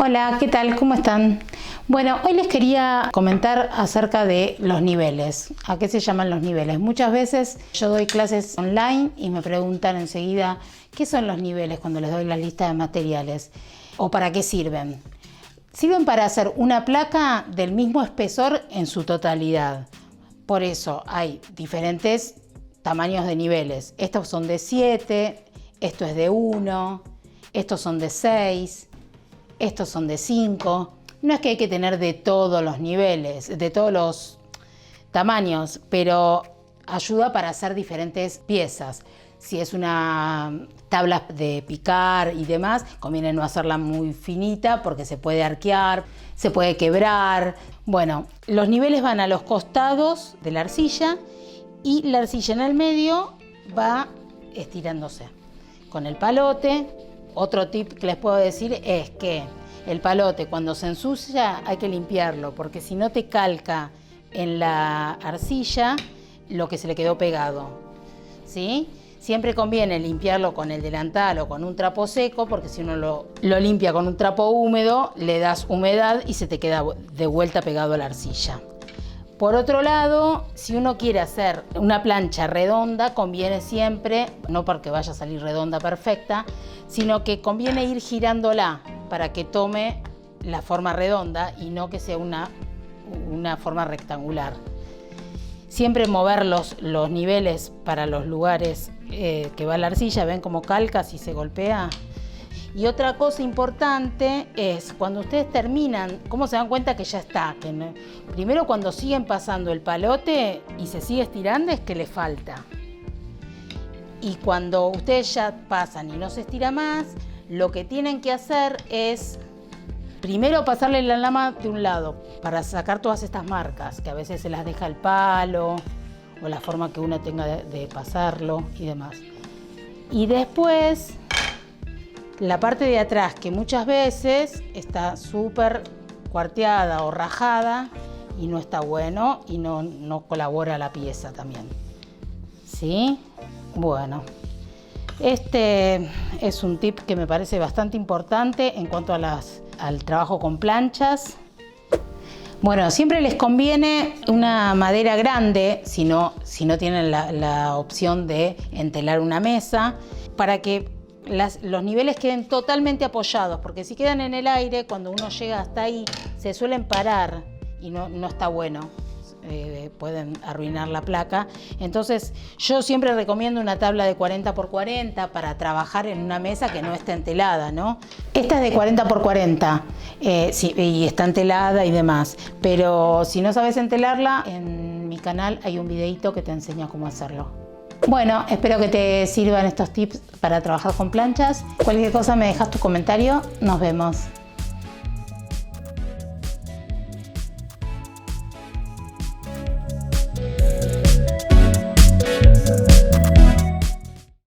Hola, ¿qué tal? ¿Cómo están? Bueno, hoy les quería comentar acerca de los niveles. ¿A qué se llaman los niveles? Muchas veces yo doy clases online y me preguntan enseguida ¿qué son los niveles cuando les doy la lista de materiales? ¿O para qué sirven? Sirven para hacer una placa del mismo espesor en su totalidad. Por eso hay diferentes tamaños de niveles. Estos son de 7, esto es de 1, estos son de 6. Estos son de 5. No es que hay que tener de todos los niveles, de todos los tamaños, pero ayuda para hacer diferentes piezas. Si es una tabla de picar y demás, conviene no hacerla muy finita porque se puede arquear, se puede quebrar. Bueno, los niveles van a los costados de la arcilla y la arcilla en el medio va estirándose. Con el palote. Otro tip que les puedo decir es que el palote cuando se ensucia hay que limpiarlo porque si no te calca en la arcilla lo que se le quedó pegado, ¿sí? Siempre conviene limpiarlo con el delantal o con un trapo seco porque si uno lo limpia con un trapo húmedo le das humedad y se te queda de vuelta pegado a la arcilla. Por otro lado, si uno quiere hacer una plancha redonda, conviene siempre, no porque vaya a salir redonda perfecta, sino que conviene ir girándola para que tome la forma redonda y no que sea una forma rectangular. Siempre mover los niveles para los lugares que va la arcilla, ven cómo calca si se golpea. Y otra cosa importante es cuando ustedes terminan, ¿cómo se dan cuenta que ya está? Que no, primero cuando siguen pasando el palote y se sigue estirando es que le falta. Y cuando ustedes ya pasan y no se estira más, lo que tienen que hacer es primero pasarle la lama de un lado para sacar todas estas marcas, que a veces se las deja el palo o la forma que uno tenga de pasarlo y demás. Y después la parte de atrás, que muchas veces está súper cuarteada o rajada y no está bueno y no colabora la pieza también. ¿Sí? Bueno, este es un tip que me parece bastante importante en cuanto a al trabajo con planchas. Bueno, siempre les conviene una madera grande si no tienen la opción de entelar una mesa para que los niveles queden totalmente apoyados, porque si quedan en el aire, cuando uno llega hasta ahí, se suelen parar y no está bueno. Pueden arruinar la placa. Entonces, yo siempre recomiendo una tabla de 40 por 40 para trabajar en una mesa que no esté entelada, ¿no? Esta es de 40 por 40 sí, y está entelada y demás. Pero si no sabes entelarla, en mi canal hay un videito que te enseña cómo hacerlo. Bueno, espero que te sirvan estos tips para trabajar con planchas. Cualquier cosa me dejas tu comentario. Nos vemos.